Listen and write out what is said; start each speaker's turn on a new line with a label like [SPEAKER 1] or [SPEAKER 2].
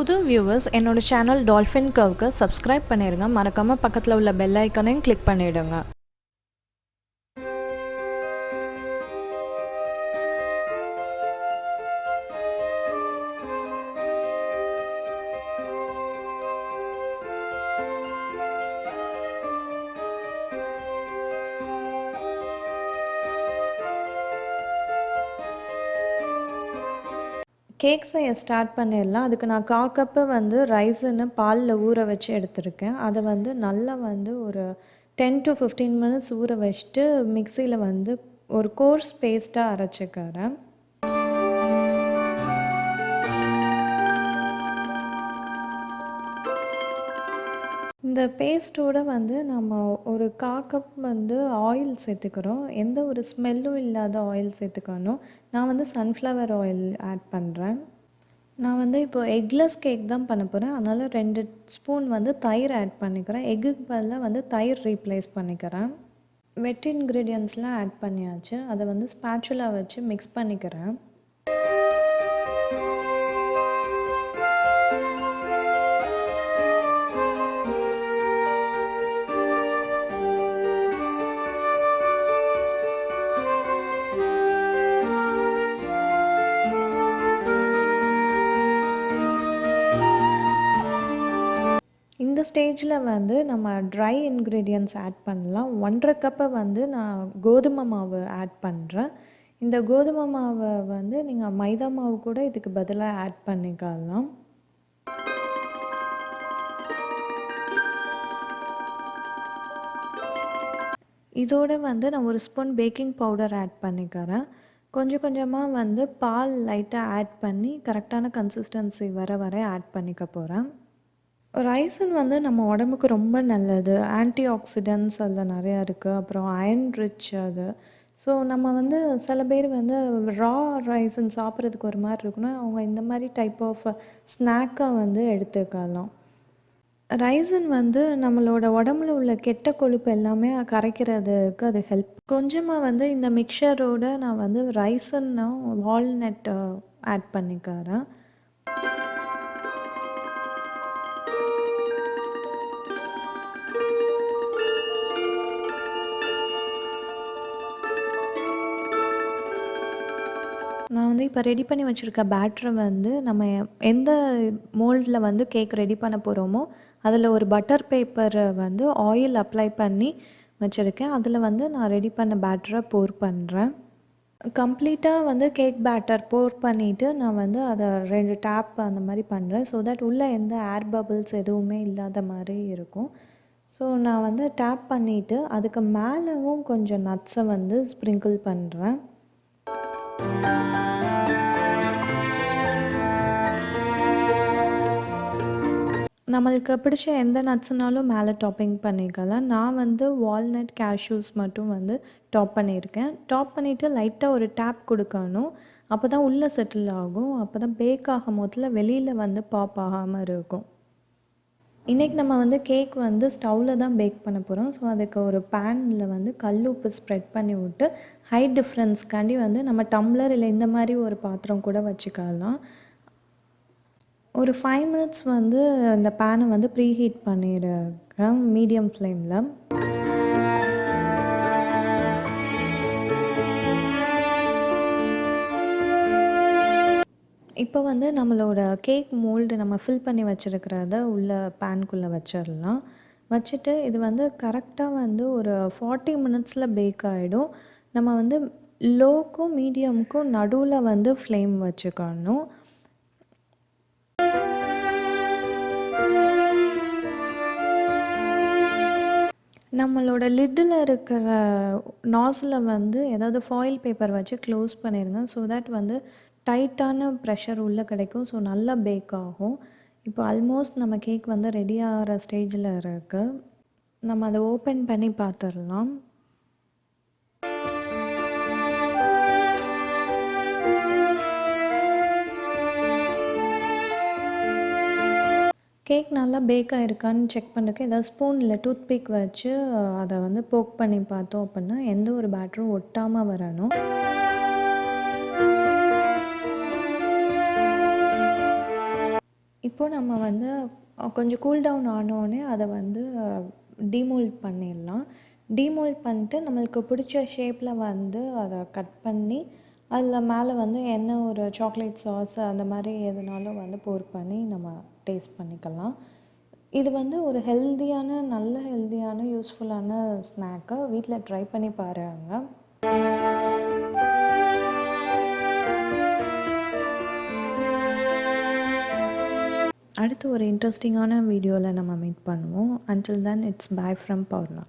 [SPEAKER 1] புது வியூவர்ஸ் என்னோட channel dolphin கர்வ்க்கு subscribe பண்ணிடுங்க. மறக்காமல் பக்கத்தில் உள்ள பெல் ஐக்கனையும் கிளிக் பண்ணிவிடுங்க. கேக் செய்ய ஸ்டார்ட் பண்ணிடலாம். அதுக்கு நான் 1/4 கப்பு ரைஸுன்னு பாலில் ஊற வச்சு எடுத்திருக்கேன். அதை நல்லா ஒரு 10 to 15 மினிட்ஸ் ஊற வச்சுட்டு மிக்சியில் ஒரு கோர்ஸ் பேஸ்ட்டாக அரைச்சிக்கிறேன். இந்த பேஸ்ட்டோடு நம்ம ஒரு 1/4 கப் ஆயில் சேர்த்துக்கிறோம். எந்த ஒரு ஸ்மெல்லும் இல்லாத ஆயில் சேர்த்துக்கணும். நான் சன்ஃப்ளவர் ஆயில் ஆட் பண்ணுறேன். நான் இப்போ எக்லெஸ் கேக் தான் பண்ண போகிறேன். அதனால் 2 ஸ்பூன் தயிர் ஆட் பண்ணிக்கிறேன். எக்குக்கு பதிலாக தயிர் ரீப்ளேஸ் பண்ணிக்கிறேன். வெட் இன்க்ரீடியன்ட்ஸ்லாம் ஆட் பண்ணியாச்சு. அதை ஸ்பேச்சுலா வச்சு மிக்ஸ் பண்ணிக்கிறேன். இந்த ஸ்டேஜில் நம்ம ட்ரை இன்க்ரீடியன்ட்ஸ் ஆட் பண்ணலாம். 1/2 கப்பை நான் கோதுமை மாவு ஆட் பண்ணுறேன். இந்த கோதுமை மாவை நீங்கள் மைதா மாவு கூட இதுக்கு பதிலாக ஆட் பண்ணிக்கலாம். இதோடு நான் ஒரு ஸ்பூன் பேக்கிங் பவுடர் ஆட் பண்ணிக்கிறேன். கொஞ்சம் கொஞ்சமாக பால் லைட்டாக ஆட் பண்ணி கரெக்டான கன்சிஸ்டன்சி வர ஆட் பண்ணிக்க போகிறேன். ரைஸன் நம்ம உடம்புக்கு ரொம்ப நல்லது. ஆன்டி ஆக்சிடென்ட்ஸ் அதில் நிறையா இருக்குது. அப்புறம் அயர்ன் ரிச் அது. ஸோ நம்ம சில பேர் ரா ரைஸன் சாப்பிட்றதுக்கு ஒரு மாதிரி இருக்குன்னா அவங்க இந்த மாதிரி டைப் ஆஃப் ஸ்நாக்கை எடுத்துக்கலாம். ரைஸன் நம்மளோட உடம்புல உள்ள கெட்ட கொழுப்பு எல்லாமே கரைக்கிறதுக்கு அது ஹெல்ப். கொஞ்சமாக இந்த மிக்சரோடு நான் ரைஸன்னா வால்நட் ஆட் பண்ணிக்கிறேன். நான் இப்போ ரெடி பண்ணி வச்சுருக்க பேட்டரை நம்ம எந்த மோல்டில் கேக் ரெடி பண்ண போகிறோமோ அதில் ஒரு பட்டர் பேப்பரை ஆயில் அப்ளை பண்ணி வச்சுருக்கேன். அதில் நான் ரெடி பண்ண பேட்டரை போர் பண்ணுறேன். கம்ப்ளீட்டாக கேக் பேட்டர் போர் பண்ணிவிட்டு நான் அதை 2 டேப் அந்த மாதிரி பண்ணுறேன். ஸோ தட் உள்ளே எந்த ஏர் பபிள்ஸ் எதுவுமே இல்லாத மாதிரி இருக்கும். ஸோ நான் டேப் பண்ணிவிட்டு அதுக்கு மேலேவும் கொஞ்சம் நட்ஸை ஸ்ப்ரிங்கிள் பண்ணுறேன். நம்மளுக்கு பிடிச்ச எந்த நட்ஸ்னாலும் மேலே டாப்பிங் பண்ணிக்கலாம். நான் வால்நட் கேஷ்யூஸ் மட்டும் டாப் பண்ணியிருக்கேன். டாப் பண்ணிவிட்டு லைட்டாக ஒரு டேப் கொடுக்கணும். அப்போ தான் உள்ளே செட்டில் ஆகும். அப்போ தான் பேக் ஆகும் போதில் வெளியில் பாப் ஆகாமல் இருக்கும். இன்றைக்கி நம்ம கேக் ஸ்டவ்வில் தான் பேக் பண்ண போகிறோம். ஸோ அதுக்கு ஒரு பேனில் கல் உப்பு ஸ்ப்ரெட் பண்ணி விட்டு ஹைட் டிஃப்ரென்ஸ்க்காண்டி நம்ம டம்ளர் இல்லை இந்த மாதிரி ஒரு பாத்திரம் கூட வச்சுக்கலாம். ஒரு 5 மினிட்ஸ் இந்த பேனை ப்ரீ ஹீட் பண்ணியிருக்கேன் மீடியம் ஃப்ளேமில். இப்போ நம்மளோட கேக் மோல்டு நம்ம ஃபில் பண்ணி வச்சுருக்கிறத உள்ள பேனுக்குள்ளே வச்சிடலாம். வச்சுட்டு இது கரெக்டாக ஒரு 40 மினிட்ஸில் பேக் ஆகிடும். நம்ம லோக்கும் மீடியமுக்கும் நடுவில் ஃப்ளேம் வச்சுக்கணும். நம்மளோட லிட்டில் இருக்கிற நாஸில் ஏதாவது ஃபாயில் பேப்பர் வச்சு க்ளோஸ் பண்ணிடுங்க. ஸோ தட் டைட்டான ப்ரெஷர் உள்ளே கிடைக்கும். ஸோ நல்லா பேக் ஆகும். இப்போ ஆல்மோஸ்ட் நம்ம கேக் ரெடி ஆகிற ஸ்டேஜில் இருக்குது. நம்ம அதை ஓப்பன் பண்ணி பார்த்துடலாம். கேக் நல்லா பேக் ஆகிருக்கான்னு செக் பண்ணுறதுக்கு ஏதாவது ஸ்பூன் இல்லை டூத்பிக் வச்சு அதை போக் பண்ணி பார்த்தோம் அப்படின்னா எந்த ஒரு பேட்டரும் ஒட்டாமல் வரணும். இப்போது நம்ம வந்து கொஞ்சம் கூல் டவுன் ஆனோடனே அதை வந்து டீமோல்ட் பண்ணிடலாம். டீமோல்ட் பண்ணிட்டு நம்மளுக்கு பிடிச்ச ஷேப்பில் வந்து அதை கட் பண்ணி அதில் மேலே வந்து என்ன ஒரு சாக்லேட் சாஸ் அந்த மாதிரி எதுனாலும் வந்து போர் பண்ணி நம்ம டேஸ்ட் பண்ணிக்கலாம். இது வந்து ஒரு ஹெல்த்தியான, நல்ல ஹெல்த்தியான, யூஸ்ஃபுல்லான ஸ்நாக்கு. வீட்டில் ட்ரை பண்ணி பாருங்க. அடுத்து ஒரு இன்ட்ரெஸ்டிங்கான வீடியோவில் நம்ம மீட் பண்ணுவோம். Until then it's bye from பௌர்ணா.